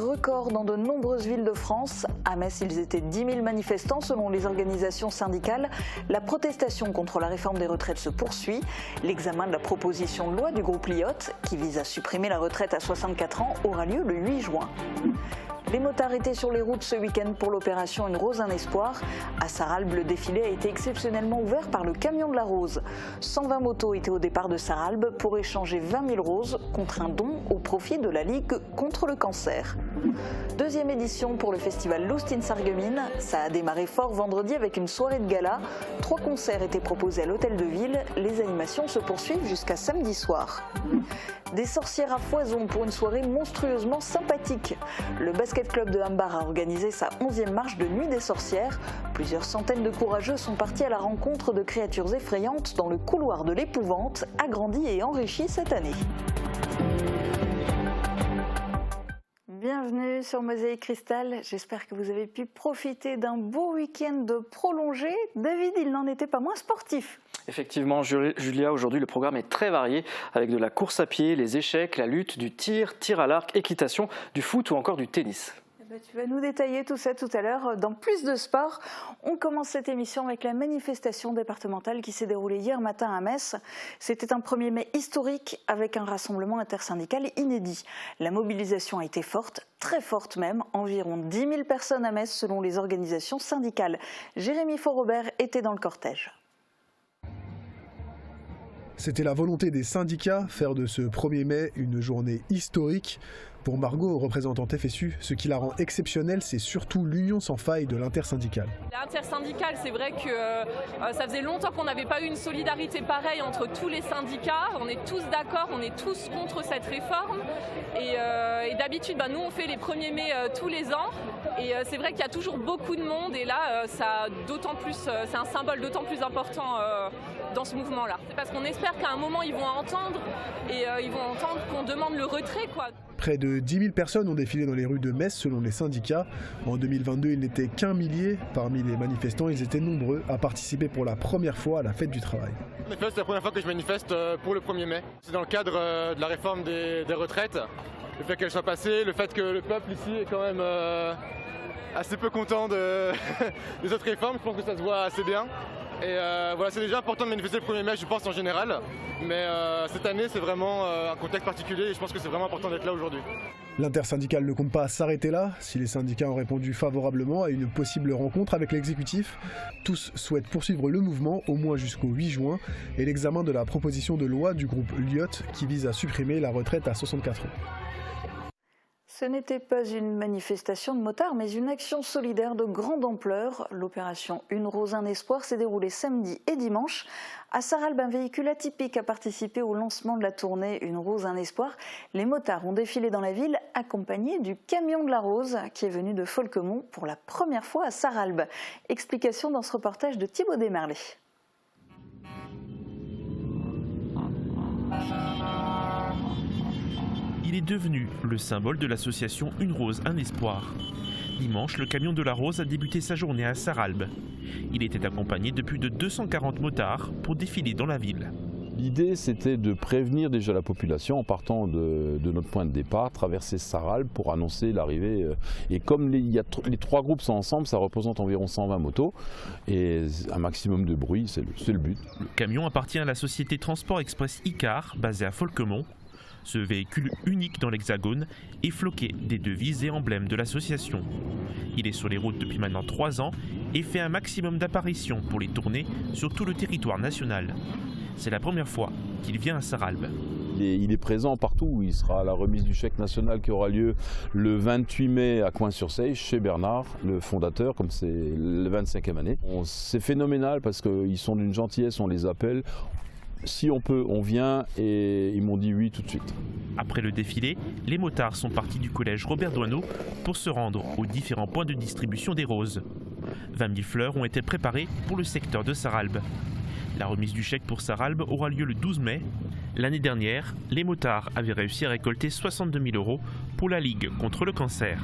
record dans de nombreuses villes de France. À Metz, ils étaient 10 000 manifestants selon les organisations syndicales. La protestation contre la réforme des retraites se poursuit. L'examen de la proposition de loi du groupe Lyotte, qui vise à supprimer la retraite à 64 ans, aura lieu le 8 juin. Les motards étaient sur les routes ce week-end pour l'opération Une Rose, un Espoir. À Sarralbe, le défilé a été exceptionnellement ouvert par le camion de la Rose. 120 motos étaient au départ de Sarralbe pour échanger 20 000 roses contre un don au profit de la Ligue contre le cancer. Deuxième édition pour le festival Lost in Sarreguemines. Ça a démarré fort vendredi avec une soirée de gala. 3 concerts étaient proposés à l'hôtel de ville. Les animations se poursuivent jusqu'à samedi soir. Des sorcières à foison pour une soirée monstrueusement sympathique. Le basket club de Hambar a organisé sa 11e marche de nuit des sorcières. Plusieurs centaines de courageux sont partis à la rencontre de créatures effrayantes dans le couloir de l'épouvante, agrandi et enrichi cette année. Bienvenue sur Mosaïque Cristal, j'espère que vous avez pu profiter d'un beau week-end prolongé. David, il n'en était pas moins sportif. Effectivement, Julia, aujourd'hui le programme est très varié avec de la course à pied, les échecs, la lutte, du tir à l'arc, équitation, du foot ou encore du tennis. Tu vas nous détailler tout ça tout à l'heure dans Plus de sport. On commence cette émission avec la manifestation départementale qui s'est déroulée hier matin à Metz. C'était un 1er mai historique avec un rassemblement intersyndical inédit. La mobilisation a été forte, très forte même, environ 10 000 personnes à Metz selon les organisations syndicales. Jérémy Faurobert était dans le cortège. C'était la volonté des syndicats, faire de ce 1er mai une journée historique. Pour Margot, représentante FSU, ce qui la rend exceptionnelle, c'est surtout l'union sans faille de l'intersyndicale. L'intersyndicale, c'est vrai que ça faisait longtemps qu'on n'avait pas eu une solidarité pareille entre tous les syndicats. On est tous d'accord, on est tous contre cette réforme. Et d'habitude, nous on fait les 1er mai tous les ans. Et c'est vrai qu'il y a toujours beaucoup de monde. Et là, c'est un symbole d'autant plus important dans ce mouvement-là. C'est parce qu'on espère qu'à un moment, ils vont entendre qu'on demande le retrait, quoi. Près de 10 000 personnes ont défilé dans les rues de Metz selon les syndicats. En 2022, ils n'étaient qu'un millier. Parmi les manifestants, ils étaient nombreux à participer pour la première fois à la fête du travail. En effet, c'est la première fois que je manifeste pour le 1er mai. C'est dans le cadre de la réforme des retraites. Le fait qu'elle soit passée, le fait que le peuple ici est quand même assez peu content des autres réformes. Je pense que ça se voit assez bien. Et voilà, c'est déjà important de manifester le 1er mai, je pense, en général. Mais cette année, c'est vraiment un contexte particulier et je pense que c'est vraiment important d'être là aujourd'hui. L'intersyndicale ne compte pas s'arrêter là. Si les syndicats ont répondu favorablement à une possible rencontre avec l'exécutif, tous souhaitent poursuivre le mouvement au moins jusqu'au 8 juin et l'examen de la proposition de loi du groupe Lyotte qui vise à supprimer la retraite à 64 ans. Ce n'était pas une manifestation de motards, mais une action solidaire de grande ampleur. L'opération Une Rose, un Espoir s'est déroulée samedi et dimanche. À Sarralbe, un véhicule atypique a participé au lancement de la tournée Une Rose, un Espoir. Les motards ont défilé dans la ville, accompagnés du camion de la Rose, qui est venu de Folquemont pour la première fois à Sarralbe. Explication dans ce reportage de Thibaut Desmerlet. Il est devenu le symbole de l'association Une Rose, un Espoir. Dimanche, le camion de la Rose a débuté sa journée à Sarralbe. Il était accompagné de plus de 240 motards pour défiler dans la ville. L'idée, c'était de prévenir déjà la population en partant de notre point de départ, traverser Sarralbe pour annoncer l'arrivée. Et comme les 3 groupes sont ensemble, ça représente environ 120 motos et un maximum de bruit, c'est le but. Le camion appartient à la société Transport Express Icar, basée à Folquemont. Ce véhicule unique dans l'Hexagone est floqué des devises et emblèmes de l'association. Il est sur les routes depuis maintenant 3 ans et fait un maximum d'apparitions pour les tournées sur tout le territoire national. C'est la première fois qu'il vient à Sarralbe. Il est présent partout. Il sera à la remise du chèque national qui aura lieu le 28 mai à Coin-sur-Seiche, chez Bernard, le fondateur, comme c'est la 25e année. C'est phénoménal parce qu'ils sont d'une gentillesse, on les appelle. Si on peut, on vient et ils m'ont dit oui tout de suite. Après le défilé, les motards sont partis du collège Robert Doisneau pour se rendre aux différents points de distribution des roses. 20 000 fleurs ont été préparées pour le secteur de Sarralbe. La remise du chèque pour Sarralbe aura lieu le 12 mai. L'année dernière, les motards avaient réussi à récolter 62 000 € pour la Ligue contre le cancer.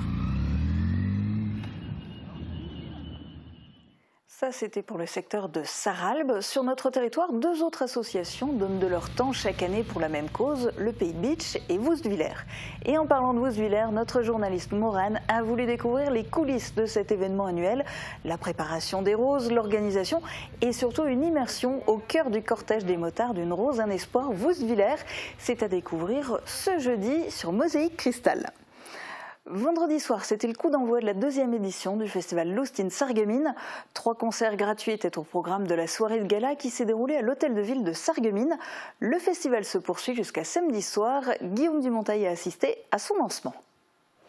Ça, c'était pour le secteur de Sarralbe. Sur notre territoire, 2 autres associations donnent de leur temps chaque année pour la même cause, le Pays Beach et Woustviller. Et en parlant de Woustviller, notre journaliste Morane a voulu découvrir les coulisses de cet événement annuel, la préparation des roses, l'organisation et surtout une immersion au cœur du cortège des motards d'une rose, un espoir Woustviller. C'est à découvrir ce jeudi sur Mosaïque Cristal. Vendredi soir, c'était le coup d'envoi de la 2e édition du festival Lost in Sarreguemines. 3 concerts gratuits étaient au programme de la soirée de gala qui s'est déroulée à l'hôtel de ville de Sarreguemines. Le festival se poursuit jusqu'à samedi soir. Guillaume Dumontail a assisté à son lancement.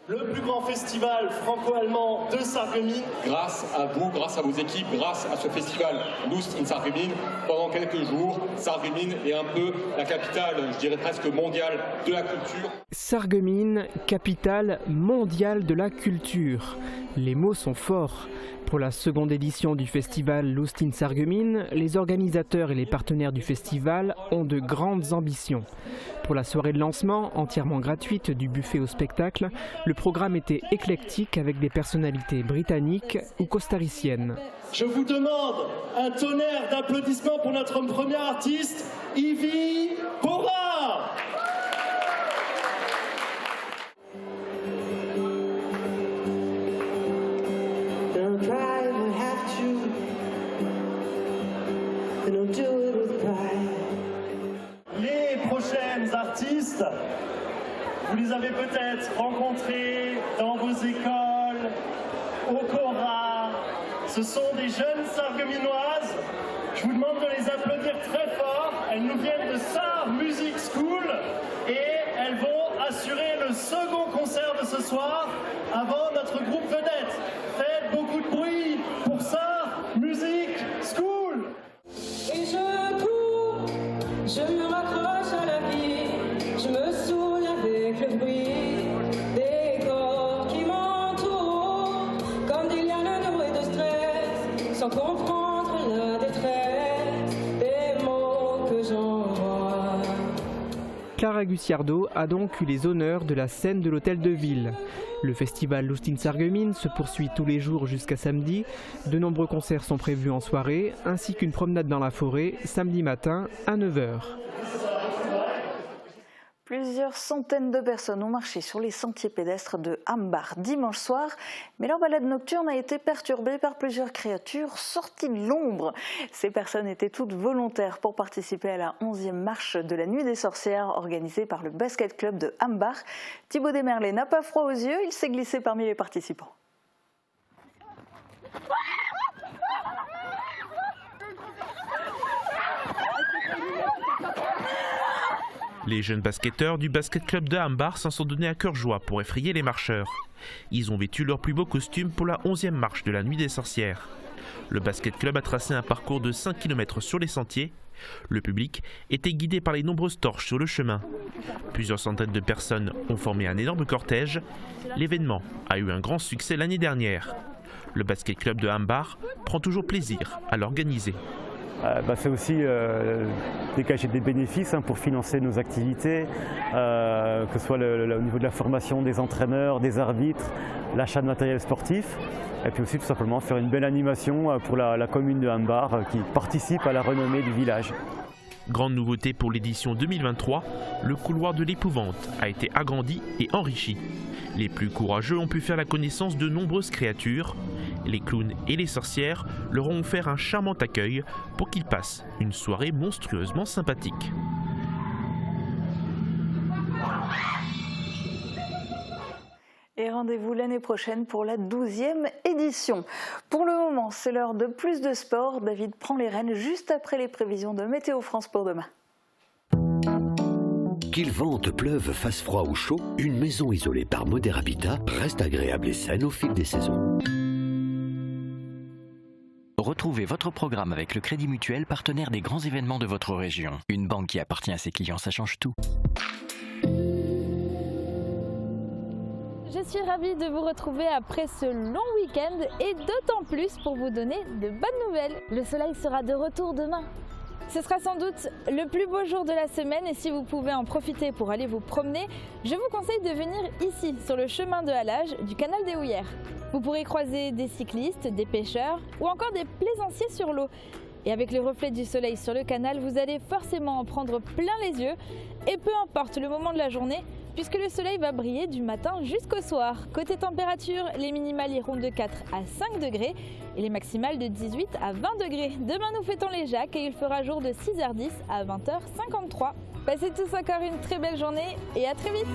Le plus grand festival franco-allemand de Sarreguemines. Grâce à vous, grâce à vos équipes, grâce à ce festival Lost in Sarreguemines, pendant quelques jours, Sarreguemines est un peu la capitale, je dirais presque mondiale, de la culture. Sarreguemines, capitale mondiale de la culture. Les mots sont forts. Pour la 2e édition du festival Lost in Sarreguemines, les organisateurs et les partenaires du festival ont de grandes ambitions. Pour la soirée de lancement, entièrement gratuite du buffet au spectacle, le programme était éclectique avec des personnalités britanniques ou costariciennes. Je vous demande un tonnerre d'applaudissements pour notre premier artiste, Ivy Bora. Les prochaines artistes, vous les avez peut-être rencontrés dans vos écoles, au Cora. Ce sont des jeunes Sarregueminoises. Je vous demande de les applaudir très fort. Elles nous viennent de Sarre Music School et elles vont assurer le 2e concert de ce soir avant notre groupe vedette. Faites beaucoup de bruit pour Sarre Music School. Et je cours, je me raccroche à la vie, je me saoule avec le bruit des corps qui m'entourent, comme des lianes nouées de stress, sans comprendre la détresse des mots que j'envoie. Clara Gucciardo a donc eu les honneurs de la scène de l'hôtel de ville. Le festival Lost in Sarreguemines se poursuit tous les jours jusqu'à samedi. De nombreux concerts sont prévus en soirée, ainsi qu'une promenade dans la forêt, samedi matin à 9h. Plusieurs centaines de personnes ont marché sur les sentiers pédestres de Hambar dimanche soir, mais leur balade nocturne a été perturbée par plusieurs créatures sorties de l'ombre. Ces personnes étaient toutes volontaires pour participer à la 11e marche de la Nuit des Sorcières organisée par le Basket Club de Hambar. Thibaut Desmerlet n'a pas froid aux yeux, il s'est glissé parmi les participants. Les jeunes basketteurs du Basket Club de Hambar s'en sont donnés à cœur joie pour effrayer les marcheurs. Ils ont vêtu leurs plus beaux costumes pour la 11e marche de la Nuit des Sorcières. Le Basket Club a tracé un parcours de 5 km sur les sentiers. Le public était guidé par les nombreuses torches sur le chemin. Plusieurs centaines de personnes ont formé un énorme cortège. L'événement a eu un grand succès l'année dernière. Le Basket Club de Hambar prend toujours plaisir à l'organiser. C'est aussi dégager des bénéfices pour financer nos activités, que ce soit au niveau de la formation des entraîneurs, des arbitres, l'achat de matériel sportif, et puis aussi tout simplement faire une belle animation pour la commune de Hambar qui participe à la renommée du village. Grande nouveauté pour l'édition 2023, le couloir de l'épouvante a été agrandi et enrichi. Les plus courageux ont pu faire la connaissance de nombreuses créatures. Les clowns et les sorcières leur ont offert un charmant accueil pour qu'ils passent une soirée monstrueusement sympathique. Et rendez-vous l'année prochaine pour la 12e édition. Pour le moment, c'est l'heure de plus de sport. David prend les rênes juste après les prévisions de Météo France pour demain. Qu'il vente, pleuve, fasse froid ou chaud, une maison isolée par Moder Habitat reste agréable et saine au fil des saisons. Retrouvez votre programme avec le Crédit Mutuel, partenaire des grands événements de votre région. Une banque qui appartient à ses clients, ça change tout. Je suis ravie de vous retrouver après ce long week-end et d'autant plus pour vous donner de bonnes nouvelles. Le soleil sera de retour demain. Ce sera sans doute le plus beau jour de la semaine et si vous pouvez en profiter pour aller vous promener, je vous conseille de venir ici, sur le chemin de halage du canal des Houillères. Vous pourrez croiser des cyclistes, des pêcheurs ou encore des plaisanciers sur l'eau. Et avec les reflets du soleil sur le canal, vous allez forcément en prendre plein les yeux. Et peu importe le moment de la journée, puisque le soleil va briller du matin jusqu'au soir. Côté température, les minimales iront de 4 à 5 degrés et les maximales de 18 à 20 degrés. Demain, nous fêtons les Jacques et il fera jour de 6h10 à 20h53. Passez tous encore une très belle journée et à très vite.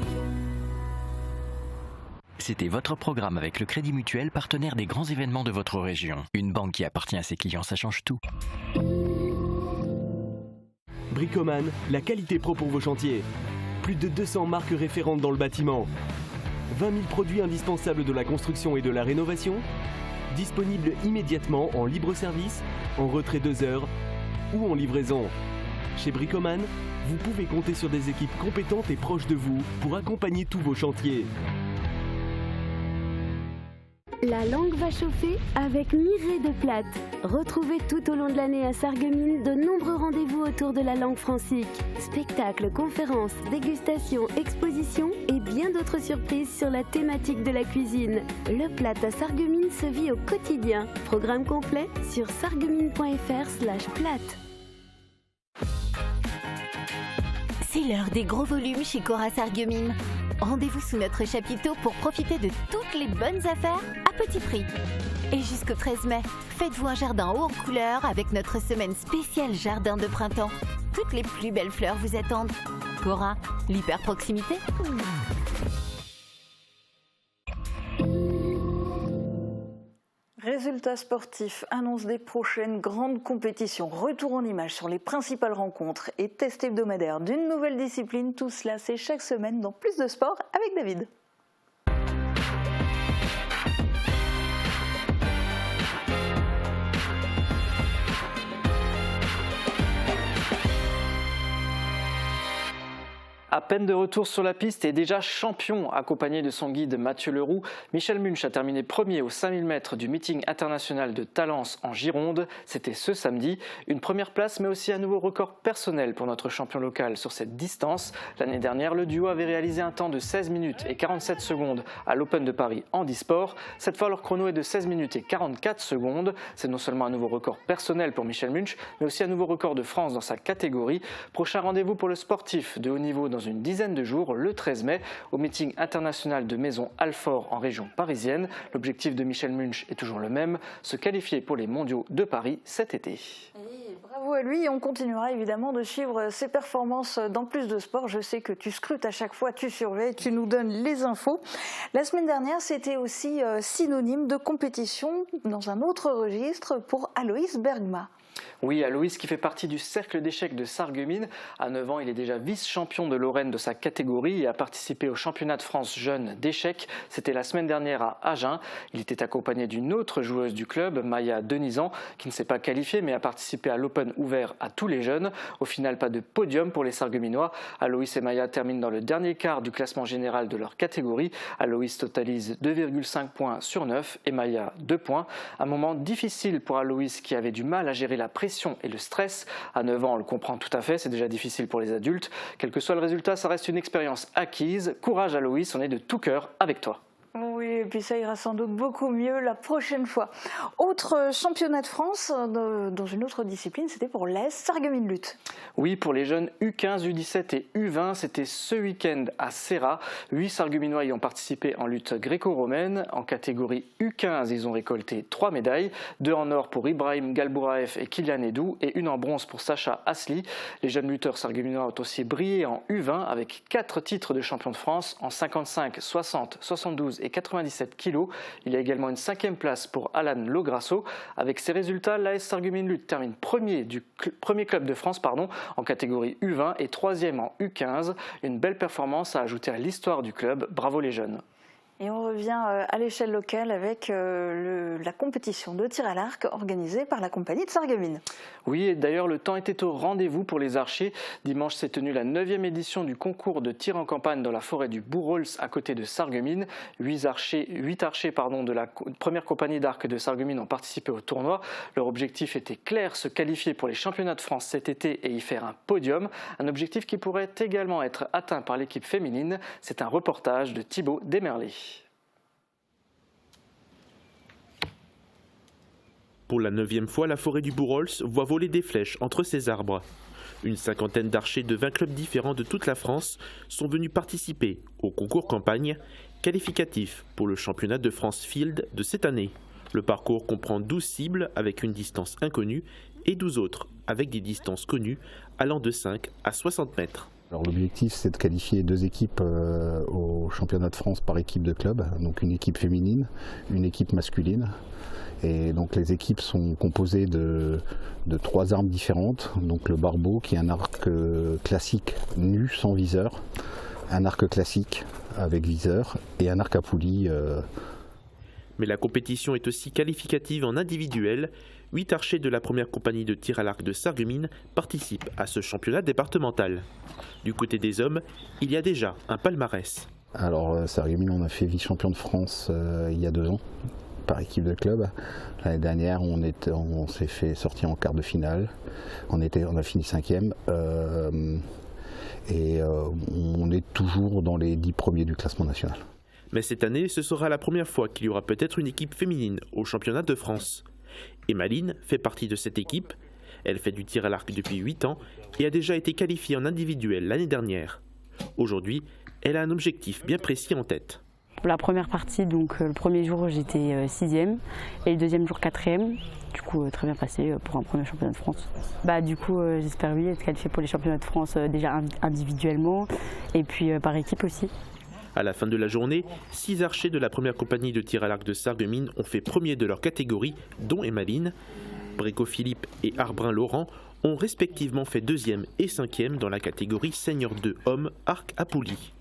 C'était votre programme avec le Crédit Mutuel, partenaire des grands événements de votre région. Une banque qui appartient à ses clients, ça change tout. Bricoman, la qualité pro pour vos chantiers. Plus de 200 marques référentes dans le bâtiment. 20 000 produits indispensables de la construction et de la rénovation. Disponibles immédiatement en libre service, en retrait 2 heures ou en livraison. Chez Bricoman, vous pouvez compter sur des équipes compétentes et proches de vous pour accompagner tous vos chantiers. La langue va chauffer avec Mireille de Plate. Retrouvez tout au long de l'année à Sarreguemines de nombreux rendez-vous autour de la langue francique. Spectacles, conférences, dégustations, expositions et bien d'autres surprises sur la thématique de la cuisine. Le Plate à Sarreguemines se vit au quotidien. Programme complet sur sarreguemines.fr/plate. C'est l'heure des gros volumes chez Cora Sarreguemines. Rendez-vous sous notre chapiteau pour profiter de toutes les bonnes affaires à petit prix. Et jusqu'au 13 mai, faites-vous un jardin haut en couleurs avec notre semaine spéciale jardin de printemps. Toutes les plus belles fleurs vous attendent. Cora, l'hyper proximité. Résultats sportifs, annonce des prochaines grandes compétitions, retour en images sur les principales rencontres et tests hebdomadaires d'une nouvelle discipline. Tout cela, c'est chaque semaine dans Plus de Sport avec David. À peine de retour sur la piste et déjà champion, accompagné de son guide Mathieu Leroux, Michel Munch a terminé premier aux 5000 mètres du meeting international de Talence en Gironde. C'était ce samedi. Une première place, mais aussi un nouveau record personnel pour notre champion local sur cette distance. L'année dernière, le duo avait réalisé un temps de 16 minutes et 47 secondes à l'Open de Paris handisport. Cette fois, leur chrono est de 16 minutes et 44 secondes. C'est non seulement un nouveau record personnel pour Michel Munch, mais aussi un nouveau record de France dans sa catégorie. Prochain rendez-vous pour le sportif de haut niveau dans une dizaine de jours, le 13 mai, au meeting international de Maison Alfort en région parisienne. L'objectif de Michel Munch est toujours le même, se qualifier pour les mondiaux de Paris cet été. Et bravo à lui, on continuera évidemment de suivre ses performances dans Plus de Sport. Je sais que tu scrutes à chaque fois, tu surveilles, tu nous donnes les infos. La semaine dernière, c'était aussi synonyme de compétition dans un autre registre pour Aloïs Bergma. Oui, Aloïs qui fait partie du cercle d'échecs de Sarreguemines. À 9 ans, il est déjà vice-champion de Lorraine de sa catégorie et a participé au championnat de France jeune d'échecs. C'était la semaine dernière à Agen. Il était accompagné d'une autre joueuse du club, Maya Denizan, qui ne s'est pas qualifiée mais a participé à l'Open ouvert à tous les jeunes. Au final, pas de podium pour les Sarregueminois. Aloïs et Maya terminent dans le dernier quart du classement général de leur catégorie. Aloïs totalise 2,5 points sur 9 et Maya 2 points. Un moment difficile pour Aloïs qui avait du mal à gérer la pression et le stress. À 9 ans, on le comprend tout à fait, c'est déjà difficile pour les adultes. Quel que soit le résultat, ça reste une expérience acquise. Courage Aloïs, on est de tout cœur avec toi. Oui, et puis ça ira sans doute beaucoup mieux la prochaine fois. Autre championnat de France dans une autre discipline, c'était pour l'AS Sarreguemines Lutte. Oui, pour les jeunes U15, U17 et U20, c'était ce week-end à Serra. 8 Sarregueminois y ont participé en lutte gréco-romaine. En catégorie U15, ils ont récolté 3 médailles, 2 en or pour Ibrahim Galbouraef et Kylian Edou et 1 en bronze pour Sacha Asli. Les jeunes lutteurs sarregueminois ont aussi brillé en U20 avec 4 titres de champion de France en 55, 60, 72 et 97 kilos. Il y a également une 5e place pour Alan Lograsso. Avec ces résultats, l'AS Sarreguemines Lutte termine premier club de France en catégorie U20 et 3e en U15. Une belle performance à ajouter à l'histoire du club. Bravo les jeunes. Et on revient à l'échelle locale avec la compétition de tir à l'arc organisée par la compagnie de Sarreguemines. Oui, et d'ailleurs le temps était au rendez-vous pour les archers. Dimanche s'est tenue la 9e édition du concours de tir en campagne dans la forêt du Bourrols à côté de Sarreguemines. 8 archers de la première compagnie d'arc de Sarreguemines ont participé au tournoi. Leur objectif était clair, se qualifier pour les championnats de France cet été et y faire un podium. Un objectif qui pourrait également être atteint par l'équipe féminine. C'est un reportage de Thibaut Desmerlet. Pour la 9e fois, la forêt du Bourrols voit voler des flèches entre ses arbres. Une cinquantaine d'archers de 20 clubs différents de toute la France sont venus participer au concours campagne qualificatif pour le championnat de France Field de cette année. Le parcours comprend 12 cibles avec une distance inconnue et 12 autres avec des distances connues allant de 5 à 60 mètres. Alors l'objectif c'est de qualifier 2 équipes au championnat de France par équipe de club, donc une équipe féminine, une équipe masculine. Et donc les équipes sont composées de 3 armes différentes, donc le barbeau qui est un arc classique nu sans viseur, un arc classique avec viseur et un arc à poulie. Mais la compétition est aussi qualificative en individuel. 8 archers de la première compagnie de tir à l'arc de Sarreguemines participent à ce championnat départemental. Du côté des hommes, il y a déjà un palmarès. Alors Sarreguemines, on a fait vice-champion de France il y a 2 ans. Par équipe de club. L'année dernière, on s'est fait sortir en quart de finale. On a fini 5e. On est toujours dans les 10 premiers du classement national. Mais cette année, ce sera la première fois qu'il y aura peut-être une équipe féminine au championnat de France. Emmaline fait partie de cette équipe. Elle fait du tir à l'arc depuis 8 ans et a déjà été qualifiée en individuel l'année dernière. Aujourd'hui, elle a un objectif bien précis en tête. La première partie, donc le premier jour j'étais 6e et le deuxième jour 4e. Du coup très bien passé pour un premier championnat de France. Du coup j'espère être qualifiée pour les championnats de France déjà individuellement et puis par équipe aussi. À la fin de la journée, 6 archers de la première compagnie de tir à l'arc de Sarreguemines ont fait premier de leur catégorie, dont Emmaline. Bréco Philippe et Arbrin Laurent ont respectivement fait 2e et 5e dans la catégorie Senior 2 hommes arc à poulie.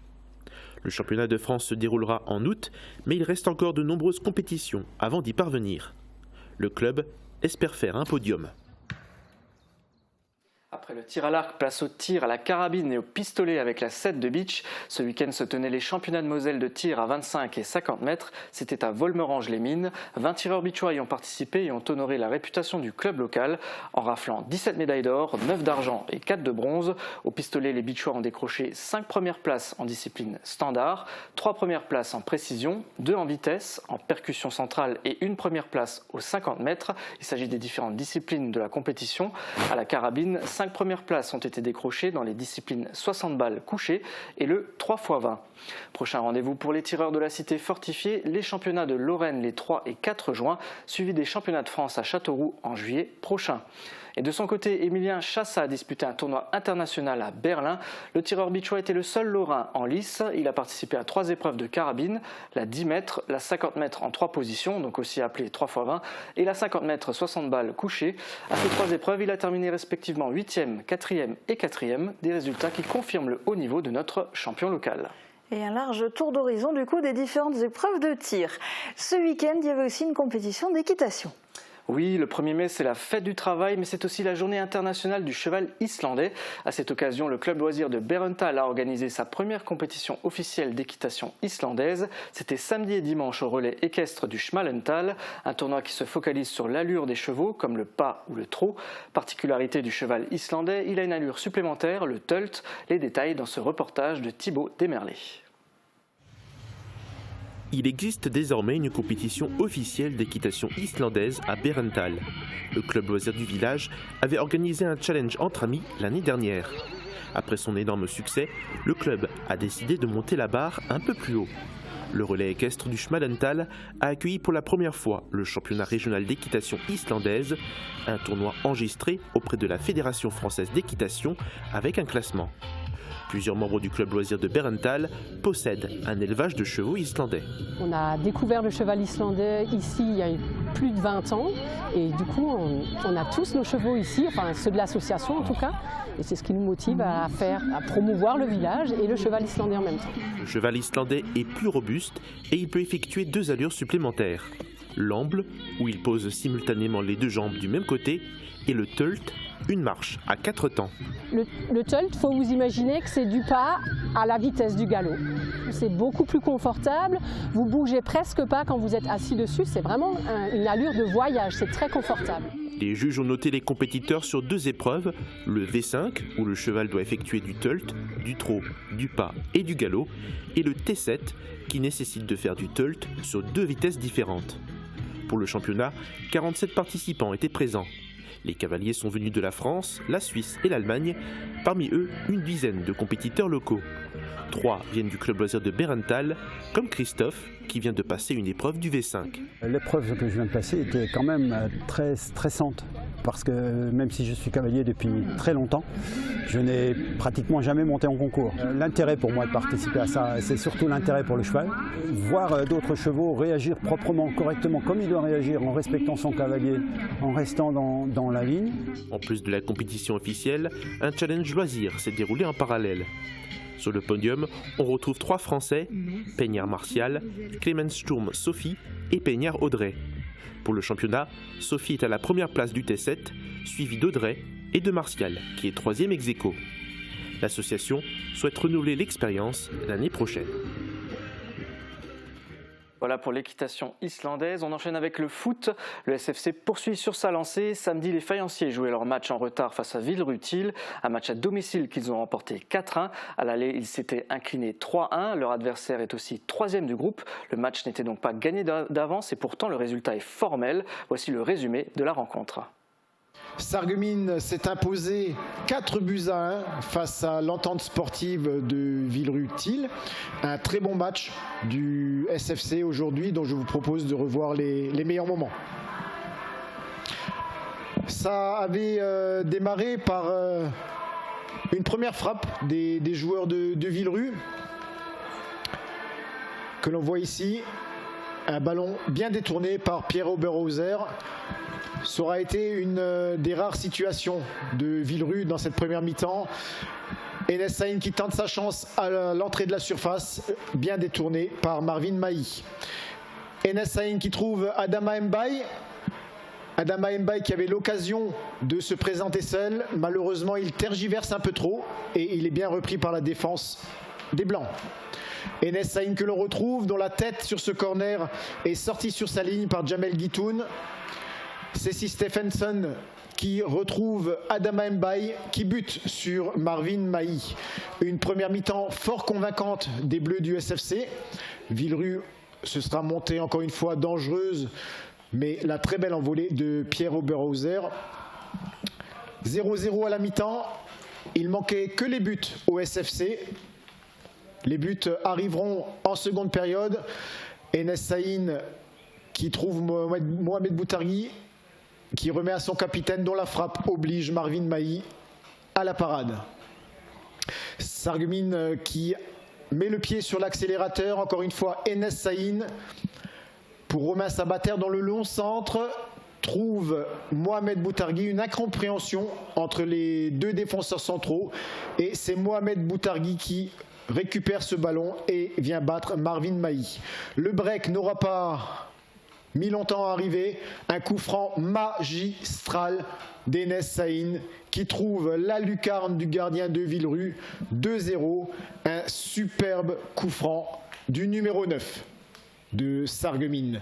Le championnat de France se déroulera en août, mais il reste encore de nombreuses compétitions avant d'y parvenir. Le club espère faire un podium. Après le tir à l'arc, place au tir à la carabine et au pistolet avec la 7 de Beach. Ce week-end se tenaient les championnats de Moselle de tir à 25 et 50 mètres. C'était à Volmerange-les-Mines. 20 tireurs bichois y ont participé et ont honoré la réputation du club local en raflant 17 médailles d'or, 9 d'argent et 4 de bronze. Au pistolet, les bichois ont décroché 5 premières places en discipline standard, 3 premières places en précision, 2 en vitesse, en percussion centrale et 1 première place aux 50 mètres. Il s'agit des différentes disciplines de la compétition. À la carabine, 5 premières places ont été décrochées dans les disciplines 60 balles couchées et le 3x20. Prochain rendez-vous pour les tireurs de la cité fortifiée, les championnats de Lorraine les 3 et 4 juin, suivis des championnats de France à Châteauroux en juillet prochain. Et de son côté, Émilien Chassa a disputé un tournoi international à Berlin. Le tireur bichois était le seul Lorrain en lice. Il a participé à 3 épreuves de carabine, la 10 mètres, la 50 mètres en 3 positions, donc aussi appelée 3x20, et la 50 mètres 60 balles couchée. À ces 3 épreuves, il a terminé respectivement 8e, 4e et 4e, des résultats qui confirment le haut niveau de notre champion local. Et un large tour d'horizon du coup des différentes épreuves de tir. Ce week-end, il y avait aussi une compétition d'équitation. Oui, le 1er mai, c'est la fête du travail, mais c'est aussi la journée internationale du cheval islandais. À cette occasion, le club loisir de Berenthal a organisé sa première compétition officielle d'équitation islandaise. C'était samedi et dimanche au relais équestre du Schmalental, un tournoi qui se focalise sur l'allure des chevaux, comme le pas ou le trot. Particularité du cheval islandais, il a une allure supplémentaire, le tölt. Les détails dans ce reportage de Thibaut Desmerlet. Il existe désormais une compétition officielle d'équitation islandaise à Berenthal. Le club loisir du village avait organisé un challenge entre amis l'année dernière. Après son énorme succès, le club a décidé de monter la barre un peu plus haut. Le relais équestre du Schmalental a accueilli pour la première fois le championnat régional d'équitation islandaise, un tournoi enregistré auprès de la Fédération française d'équitation avec un classement. Plusieurs membres du club loisir de Berenthal possèdent un élevage de chevaux islandais. On a découvert le cheval islandais ici il y a plus de 20 ans et du coup on a tous nos chevaux ici, enfin ceux de l'association en tout cas, et c'est ce qui nous motive à promouvoir le village et le cheval islandais en même temps. Le cheval islandais est plus robuste et il peut effectuer 2 allures supplémentaires. L'amble, où il pose simultanément les 2 jambes du même côté, et le tölt, une marche à 4 temps. Le tölt, il faut vous imaginer que c'est du pas à la vitesse du galop. C'est beaucoup plus confortable, vous bougez presque pas quand vous êtes assis dessus, c'est vraiment une allure de voyage, c'est très confortable. Les juges ont noté les compétiteurs sur 2 épreuves, le V5, où le cheval doit effectuer du tölt, du trot, du pas et du galop, et le T7, qui nécessite de faire du tölt sur 2 vitesses différentes. Pour le championnat, 47 participants étaient présents. Les cavaliers sont venus de la France, la Suisse et l'Allemagne, parmi eux une dizaine de compétiteurs locaux. 3 viennent du club loisir de Berenthal, comme Christophe, qui vient de passer une épreuve du V5. L'épreuve que je viens de passer était quand même très stressante, parce que même si je suis cavalier depuis très longtemps, je n'ai pratiquement jamais monté en concours. L'intérêt pour moi de participer à ça, c'est surtout l'intérêt pour le cheval. Voir d'autres chevaux réagir proprement, correctement, comme il doit réagir, en respectant son cavalier, en restant dans la ligne. En plus de la compétition officielle, un challenge loisir s'est déroulé en parallèle. Sur le podium, on retrouve 3 Français, Peignard Martial, Clemens Sturm Sophie et Peignard Audrey. Pour le championnat, Sophie est à la première place du T7, suivie d'Audrey et de Martial, qui est 3e ex aequo. L'association souhaite renouveler l'expérience l'année prochaine. Voilà pour l'équitation islandaise. On enchaîne avec le foot. Le SFC poursuit sur sa lancée. Samedi, les Fayenciers jouaient leur match en retard face à Villerutil. Un match à domicile qu'ils ont remporté 4-1. À l'aller, ils s'étaient inclinés 3-1. Leur adversaire est aussi 3e du groupe. Le match n'était donc pas gagné d'avance et pourtant le résultat est formel. Voici le résumé de la rencontre. Sarreguemines s'est imposé 4-1 face à l'entente sportive de Villerutil. Un très bon match du SFC aujourd'hui dont je vous propose de revoir les meilleurs moments. Ça avait démarré par une première frappe des joueurs de Villerue que l'on voit ici. Un ballon bien détourné par Pierre Oberhauser. Ça aura été une des rares situations de Villerue dans cette première mi-temps. Enes Saïn qui tente sa chance à l'entrée de la surface, bien détourné par Marvin Maï. Enes Saïn qui trouve Adama Mbaye. Adama Mbaye qui avait l'occasion de se présenter seul. Malheureusement, il tergiverse un peu trop et il est bien repris par la défense des Blancs. Enes Saïn que l'on retrouve, dont la tête sur ce corner est sortie sur sa ligne par Jamel Guitoun. Cécile Stephenson qui retrouve Adama Mbaye qui bute sur Marvin Maï. Une première mi-temps fort convaincante des Bleus du SFC. Villerue se sera montée encore une fois dangereuse, mais la très belle envolée de Pierre Oberhauser. 0-0 à la mi-temps. Il manquait que les buts au SFC. Les buts arriveront en seconde période. Enes Saïn qui trouve Mohamed Boutargui, qui remet à son capitaine, dont la frappe oblige Marvin Maï à la parade. Sarreguemines qui met le pied sur l'accélérateur, encore une fois Enes Saïn, pour Romain Sabater dans le long centre, trouve Mohamed Boutargui, une incompréhension entre les 2 défenseurs centraux, et c'est Mohamed Boutargui qui récupère ce ballon et vient battre Marvin Maï. Le break n'aura pas mis longtemps à arriver, un coup franc magistral d'Enes Saïn qui trouve la lucarne du gardien de Villerue. 2-0, un superbe coup franc du numéro 9 de Sarreguemines.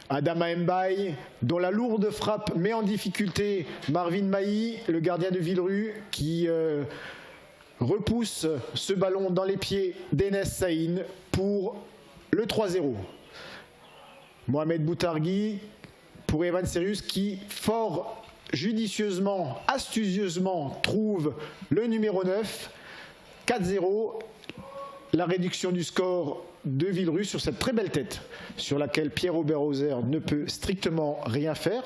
Adama Mbaye, dont la lourde frappe met en difficulté Marvin Maï, le gardien de Villerue, qui repousse ce ballon dans les pieds d'Enes Saïn pour le 3-0. Mohamed Boutargui pour Evan Serius qui fort judicieusement, astucieusement trouve le numéro 9. 4-0, la réduction du score de Villerue sur cette très belle tête sur laquelle Pierre Oberhauser ne peut strictement rien faire.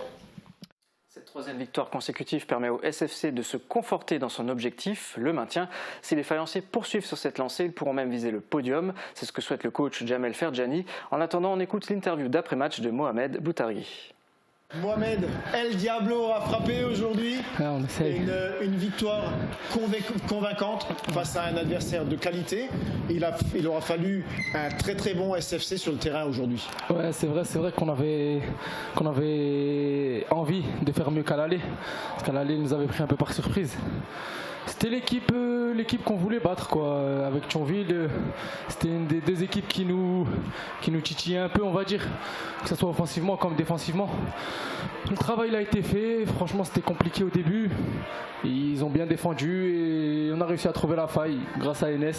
Troisième victoire consécutive permet au SFC de se conforter dans son objectif, le maintien. Si les Fayençais poursuivent sur cette lancée, ils pourront même viser le podium. C'est ce que souhaite le coach Jamel Ferjani. En attendant, on écoute l'interview d'après-match de Mohamed Boutargui. Mohamed, El Diablo a frappé aujourd'hui. Une victoire convaincante face à un adversaire de qualité. Il aura fallu un très très bon SFC sur le terrain aujourd'hui. Ouais, c'est vrai qu'on avait envie de faire mieux qu'à l'aller. Parce qu'à l'aller, il nous avait pris un peu par surprise. C'était l'équipe qu'on voulait battre quoi. Avec Thionville. C'était une des deux équipes qui nous titillaient un peu, on va dire, que ce soit offensivement comme défensivement. Le travail a été fait, franchement c'était compliqué au début. Ils ont bien défendu et on a réussi à trouver la faille grâce à Enes.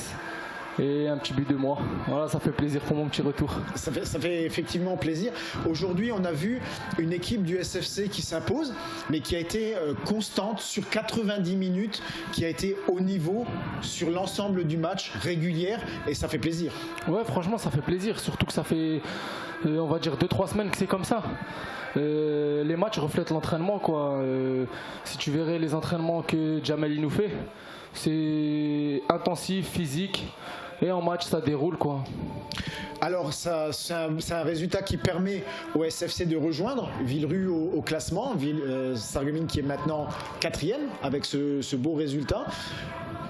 Et un petit but de moi. Voilà, ça fait plaisir pour mon petit retour. Ça fait effectivement plaisir. Aujourd'hui, on a vu une équipe du SFC qui s'impose, mais qui a été constante sur 90 minutes, qui a été au niveau sur l'ensemble du match, régulière, et ça fait plaisir. Ouais, franchement, ça fait plaisir. Surtout que ça fait, on va dire, 2-3 semaines que c'est comme ça. Les matchs reflètent l'entraînement, quoi. Si tu verrais les entraînements que Jamel nous fait, c'est intensif, physique. Et en match, ça déroule quoi. Alors, c'est un résultat qui permet au SFC de rejoindre Villerue au classement. Sarreguemines qui est maintenant 4e avec ce beau résultat.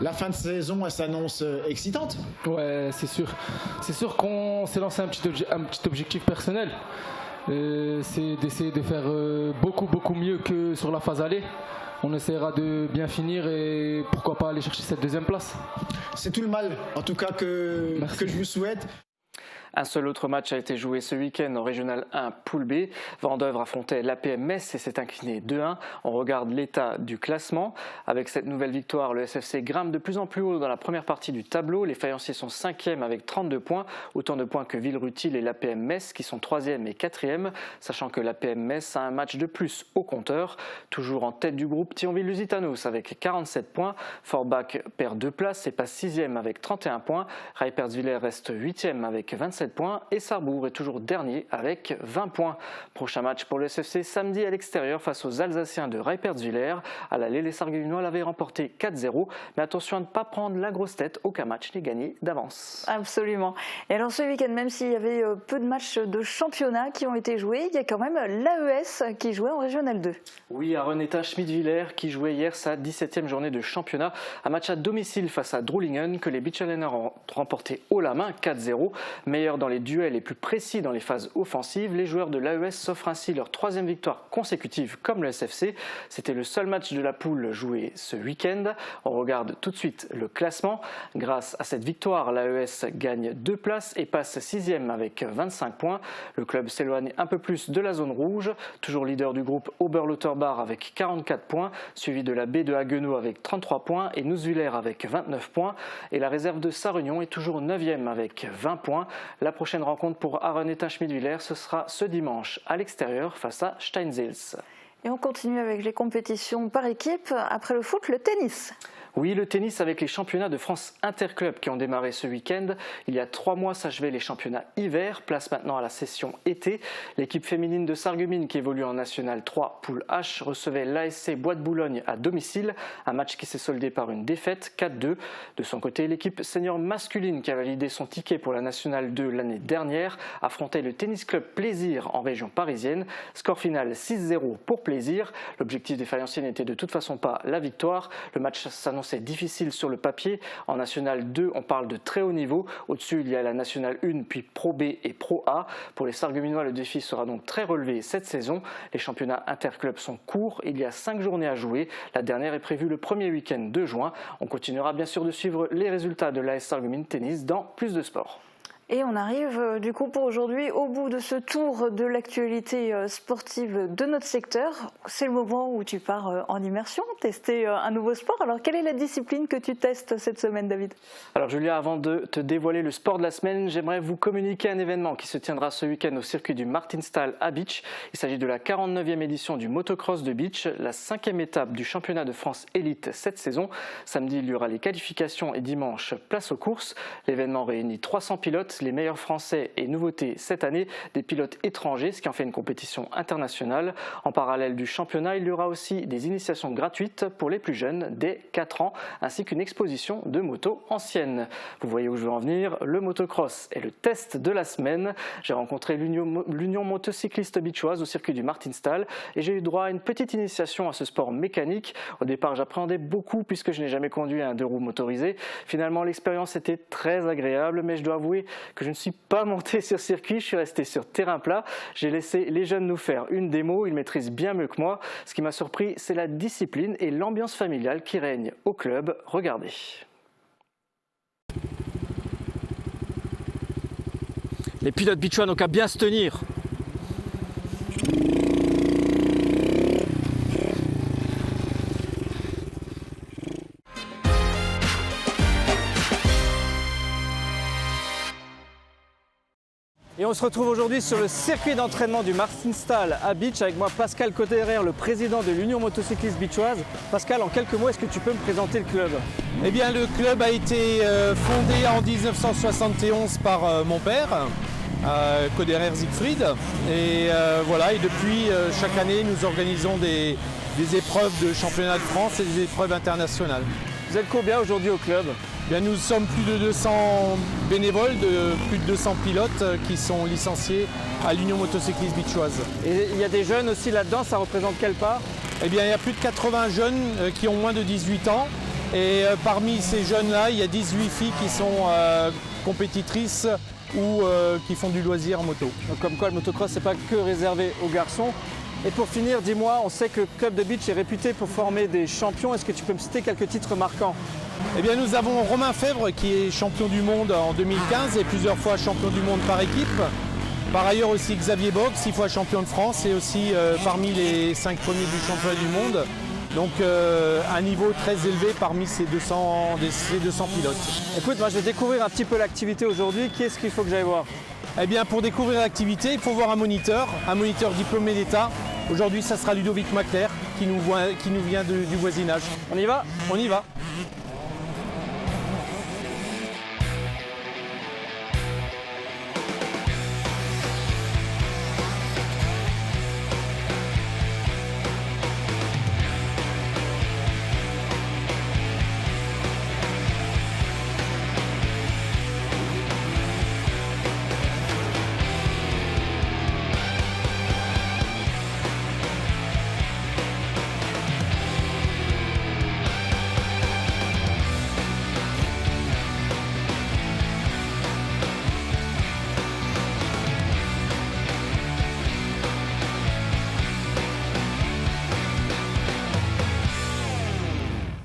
La fin de saison, elle s'annonce excitante. Ouais, c'est sûr. C'est sûr qu'on s'est lancé un petit objectif personnel. C'est d'essayer de faire beaucoup mieux que sur la phase aller. On essaiera de bien finir et pourquoi pas aller chercher cette deuxième place. C'est tout le mal, en tout cas, que je vous souhaite. Un seul autre match a été joué ce week-end en Régional 1 Poule B. Vendeuvre affrontait l'APM Metz et s'est incliné 2-1. On regarde l'état du classement. Avec cette nouvelle victoire, le SFC grimpe de plus en plus haut dans la première partie du tableau. Les Fayençais sont 5e avec 32 points, autant de points que Villerutil et l'APM Metz qui sont 3e et 4e, sachant que l'APM Metz a un match de plus au compteur. Toujours en tête du groupe, Thionville-Lusitanos avec 47 points. Forbach perd 2 places et passe 6e avec 31 points. Reipertswiller reste 8e avec 27 points et Sarrebourg est toujours dernier avec 20 points. Prochain match pour le SFC samedi à l'extérieur face aux Alsaciens de Reipertswiller. À l'aller, les Sarregueminois l'avaient remporté 4-0, mais attention à ne pas prendre la grosse tête, aucun match n'est gagné d'avance. Absolument. Et alors ce week-end, même s'il y avait peu de matchs de championnat qui ont été joués, il y a quand même l'AES qui jouait en Régional 2. Oui, Arenetta Schmidwiller qui jouait hier sa 17e journée de championnat. Un match à domicile face à Drolingen que les Beachalainers ont remporté haut la main 4-0. Meilleur dans les duels et plus précis dans les phases offensives, les joueurs de l'AES s'offrent ainsi leur 3e victoire consécutive comme le SFC. C'était le seul match de la poule joué ce week-end. On regarde tout de suite le classement. Grâce à cette victoire, l'AES gagne 2 places et passe 6e avec 25 points. Le club s'éloigne un peu plus de la zone rouge. Toujours leader du groupe Oberlotterbach avec 44 points, suivi de la B de Haguenau avec 33 points et Nouswiller avec 29 points. Et la réserve de Sarre-Union est toujours 9e avec 20 points. La prochaine rencontre pour Arenetta Schmidwiller, ce sera ce dimanche à l'extérieur face à Steinzels. Et on continue avec les compétitions par équipe. Après le foot, le tennis. Oui, le tennis avec les championnats de France interclubs qui ont démarré ce week-end. Il y a 3 mois s'achevaient les championnats hiver. Place maintenant à la session été. L'équipe féminine de Sarreguemines qui évolue en National 3 Poule H recevait l'ASC Bois de Boulogne à domicile. Un match qui s'est soldé par une défaite 4-2. De son côté, l'équipe senior masculine qui a validé son ticket pour la National 2 l'année dernière affrontait le tennis club Plaisir en région parisienne. Score final 6-0 pour Plaisir. L'objectif des Fayenciens n'était de toute façon pas la victoire. Le match s'annonçait difficile sur le papier. En National 2, on parle de très haut niveau. Au-dessus, il y a la National 1, puis Pro B et Pro A. Pour les Sarregueminois, le défi sera donc très relevé cette saison. Les championnats interclubs sont courts. Il y a 5 journées à jouer. La dernière est prévue le premier week-end de juin. On continuera bien sûr de suivre les résultats de l'AS Sarreguemines Tennis dans Plus de Sport. Et on arrive du coup pour aujourd'hui au bout de ce tour de l'actualité sportive de notre secteur. C'est le moment où tu pars en immersion, tester un nouveau sport. Alors quelle est la discipline que tu testes cette semaine, David ? Alors Julia, avant de te dévoiler le sport de la semaine, j'aimerais vous communiquer un événement qui se tiendra ce week-end au circuit du Martinstal à Beach. Il s'agit de la 49e édition du motocross de Beach, la 5e étape du championnat de France élite cette saison. Samedi, il y aura les qualifications et dimanche, place aux courses. L'événement réunit 300 pilotes cross, les meilleurs Français et nouveauté cette année, des pilotes étrangers, ce qui en fait une compétition internationale. En parallèle du championnat, il y aura aussi des initiations gratuites pour les plus jeunes, dès 4 ans, ainsi qu'une exposition de motos anciennes. Vous voyez où je veux en venir, le motocross est le test de la semaine. J'ai rencontré l'Union motocycliste bichoise au circuit du Martinstal et j'ai eu droit à une petite initiation à ce sport mécanique. Au départ, j'appréhendais beaucoup puisque je n'ai jamais conduit un 2 roues motorisé. Finalement, l'expérience était très agréable, mais je dois avouer que je ne suis pas monté sur circuit, je suis resté sur terrain plat. J'ai laissé les jeunes nous faire une démo, ils maîtrisent bien mieux que moi. Ce qui m'a surpris, c'est la discipline et l'ambiance familiale qui règne au club. Regardez. Les pilotes bichois n'ont qu'à bien se tenir. Et on se retrouve aujourd'hui sur le circuit d'entraînement du Martinstal à Bitche avec moi Pascal Cotterer, le président de l'Union motocycliste bichoise. Pascal, en quelques mots, est-ce que tu peux me présenter le club? Eh bien, le club a été fondé en 1971 par mon père, Cotterer Siegfried. Et voilà, et depuis, chaque année, nous organisons des épreuves de championnat de France et des épreuves internationales. Vous êtes combien aujourd'hui au club? Bien, nous sommes plus de 200 bénévoles, plus de 200 pilotes qui sont licenciés à l'Union motocycliste bichoise. Et il y a des jeunes aussi là-dedans, ça représente quelle part? Eh bien, il y a plus de 80 jeunes qui ont moins de 18 ans. Et parmi ces jeunes-là, il y a 18 filles qui sont compétitrices ou qui font du loisir en moto. Donc, comme quoi le motocross, c'est pas que réservé aux garçons. Et pour finir, dis-moi, on sait que le club de Bitche est réputé pour former des champions. Est-ce que tu peux me citer quelques titres marquants? Eh bien, nous avons Romain Fèvre qui est champion du monde en 2015 et plusieurs fois champion du monde par équipe. Par ailleurs aussi Xavier Bock, 6 fois champion de France et aussi parmi les 5 premiers du championnat du monde. Donc un niveau très élevé parmi ces 200 pilotes. Écoute, moi je vais découvrir un petit peu l'activité aujourd'hui. Qui est-ce qu'il faut que j'aille voir? Eh bien, pour découvrir l'activité, il faut voir un moniteur diplômé d'État. Aujourd'hui, ça sera Ludovic Macler qui nous vient du voisinage. On y va? On y va.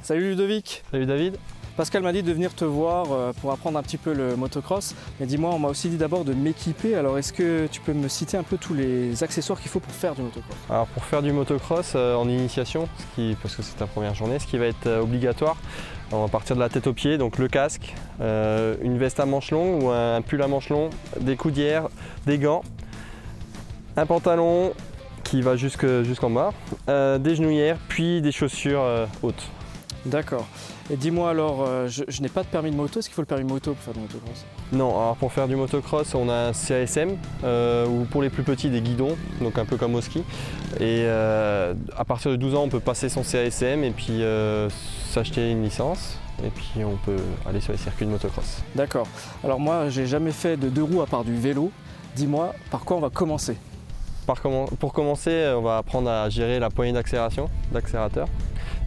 Salut Ludovic. Salut David. Pascal m'a dit de venir te voir pour apprendre un petit peu le motocross. Mais dis-moi, on m'a aussi dit d'abord de m'équiper. Alors est-ce que tu peux me citer un peu tous les accessoires qu'il faut pour faire du motocross? Alors pour faire du motocross en initiation, parce que c'est ta première journée, ce qui va être obligatoire, on va partir de la tête aux pieds, donc le casque, une veste à manches longues ou un pull à manches longues, des coudières, des gants, un pantalon qui va jusqu'en bas, des genouillères, puis des chaussures hautes. D'accord. Et dis-moi alors, je n'ai pas de permis de moto, est-ce qu'il faut le permis de moto pour faire du motocross? Non, alors pour faire du motocross, on a un CASM, ou pour les plus petits des guidons, donc un peu comme au ski. Et à partir de 12 ans, on peut passer son CASM et puis s'acheter une licence. Et puis on peut aller sur les circuits de motocross. D'accord. Alors moi, j'ai jamais fait de 2 roues à part du vélo. Dis-moi, par quoi on va commencer? Pour commencer, on va apprendre à gérer la poignée d'accélérateur.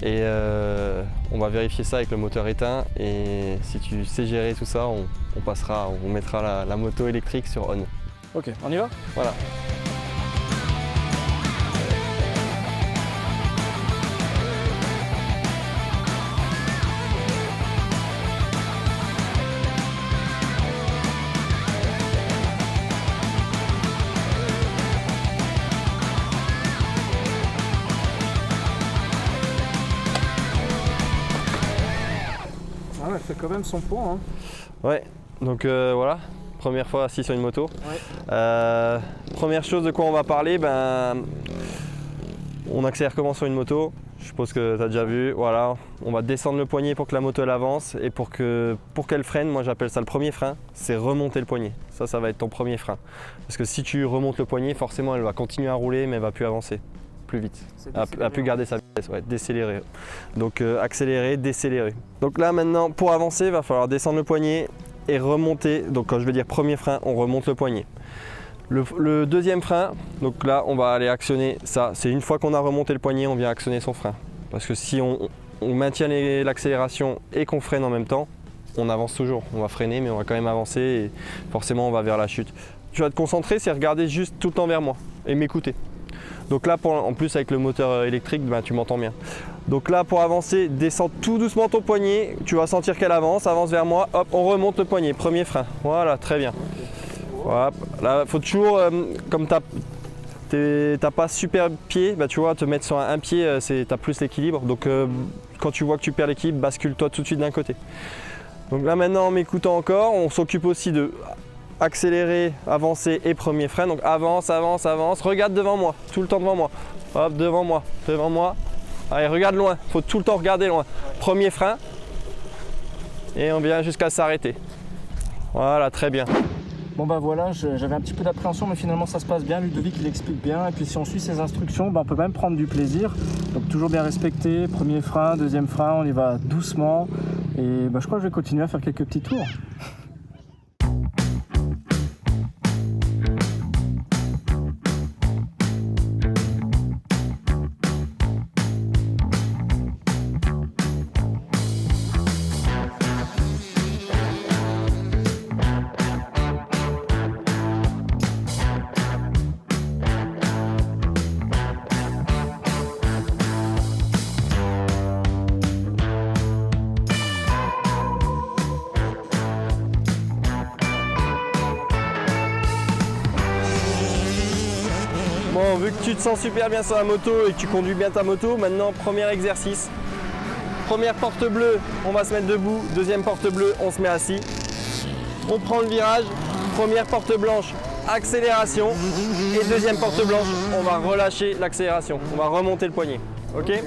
Et on va vérifier ça avec le moteur éteint et si tu sais gérer tout ça, on mettra la moto électrique sur on. Ok, on y va? Voilà. Ah ouais, elle fait quand même son pont. Hein. Ouais, donc voilà, première fois assis sur une moto. Ouais. Première chose de quoi on va parler, on accélère comment sur une moto? Je suppose que tu as déjà vu. Voilà, on va descendre le poignet pour que la moto elle avance et pour qu'elle freine, moi j'appelle ça le premier frein, c'est remonter le poignet. Ça va être ton premier frein. Parce que si tu remontes le poignet, forcément elle va continuer à rouler mais elle va plus avancer plus vite. Elle va plus garder sa vitesse, ouais, décélérer. Donc accélérer, décélérer. Donc là maintenant, pour avancer, il va falloir descendre le poignet et remonter. Donc quand je vais dire premier frein, on remonte le poignet. Le deuxième frein, donc là on va aller actionner ça, c'est une fois qu'on a remonté le poignet, on vient actionner son frein. Parce que si on maintient l'accélération et qu'on freine en même temps, on avance toujours. On va freiner mais on va quand même avancer et forcément on va vers la chute. Tu vas te concentrer, c'est regarder juste tout le temps vers moi et m'écouter. Donc là, en plus avec le moteur électrique, ben, tu m'entends bien. Donc là pour avancer, descends tout doucement ton poignet, tu vas sentir qu'elle avance vers moi, hop, on remonte le poignet, premier frein. Voilà, très bien. Voilà. Là, il faut toujours, comme t'as pas super pied, bah, tu vois, te mettre sur un pied, t'as plus l'équilibre. Donc quand tu vois que tu perds l'équilibre, bascule-toi tout de suite d'un côté. Donc là maintenant, en m'écoutant encore, on s'occupe aussi de accélérer, avancer et premier frein. Donc avance, avance, avance, regarde devant moi, tout le temps devant moi. Hop, devant moi, devant moi. Allez, regarde loin, il faut tout le temps regarder loin. Premier frein et on vient jusqu'à s'arrêter. Voilà, très bien. Bon bah voilà, j'avais un petit peu d'appréhension mais finalement ça se passe bien, Ludovic il explique bien et puis si on suit ses instructions, bah, on peut même prendre du plaisir. Donc toujours bien respecté, premier frein, deuxième frein, on y va doucement et bah, je crois que je vais continuer à faire quelques petits tours. Bon, vu que tu te sens super bien sur la moto et que tu conduis bien ta moto, maintenant premier exercice. Première porte bleue, on va se mettre debout. Deuxième porte bleue, on se met assis. On prend le virage. Première porte blanche, accélération. Et deuxième porte blanche, on va relâcher l'accélération. On va remonter le poignet. Ok ?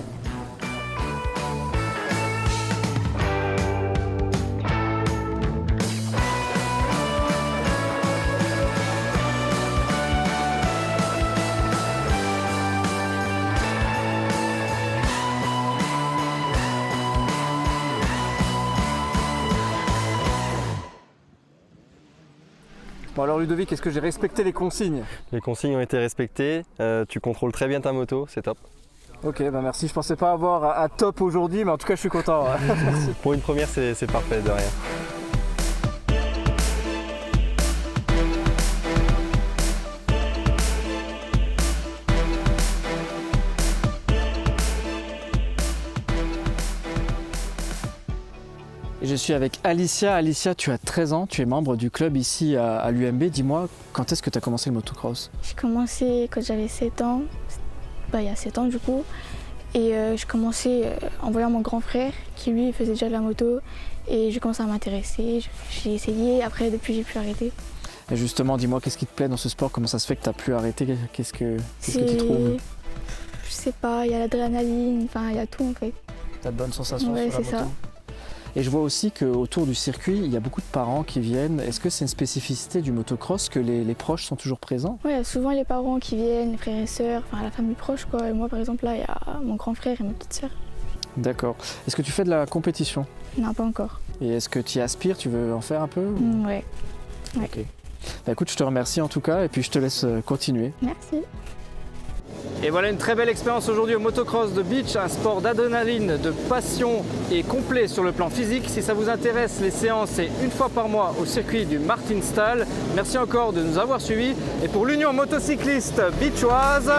Bon alors Ludovic, est-ce que j'ai respecté les consignes? Les consignes ont été respectées, tu contrôles très bien ta moto, c'est top. Ok, bah merci, je pensais pas avoir à top aujourd'hui, mais en tout cas je suis content. Merci. Pour une première, c'est parfait, de rien. Je suis avec Alicia. Alicia, tu as 13 ans, tu es membre du club ici à l'UMB. Dis-moi, quand est-ce que tu as commencé le motocross? J'ai commencé quand j'avais 7 ans, il y a 7 ans du coup. Et j'ai commencé en voyant mon grand frère qui lui faisait déjà de la moto. Et j'ai commencé à m'intéresser, j'ai essayé, après depuis j'ai pu arrêter. Et justement, dis-moi, qu'est-ce qui te plaît dans ce sport? Comment ça se fait que tu as pu arrêter? Qu'est-ce que tu trouves? Je sais pas, il y a l'adrénaline, enfin il y a tout en fait. T'as de bonnes sensations ouais, sur la moto? Ça. Et je vois aussi qu'autour du circuit, il y a beaucoup de parents qui viennent. Est-ce que c'est une spécificité du motocross que les proches sont toujours présents? Oui, il y a souvent les parents qui viennent, les frères et sœurs, enfin la famille proche quoi. Et moi par exemple là, il y a mon grand frère et ma petite sœur. D'accord. Est-ce que tu fais de la compétition? Non, pas encore. Et est-ce que tu y aspires? Tu veux en faire un peu? Ouais. Ok. Bah écoute, je te remercie en tout cas et puis je te laisse continuer. Merci. Et voilà une très belle expérience aujourd'hui au motocross de beach, un sport d'adrénaline, de passion et complet sur le plan physique. Si ça vous intéresse, les séances, c'est une fois par mois au circuit du Martinstal. Merci encore de nous avoir suivis. Et pour l'Union motocycliste beachoise,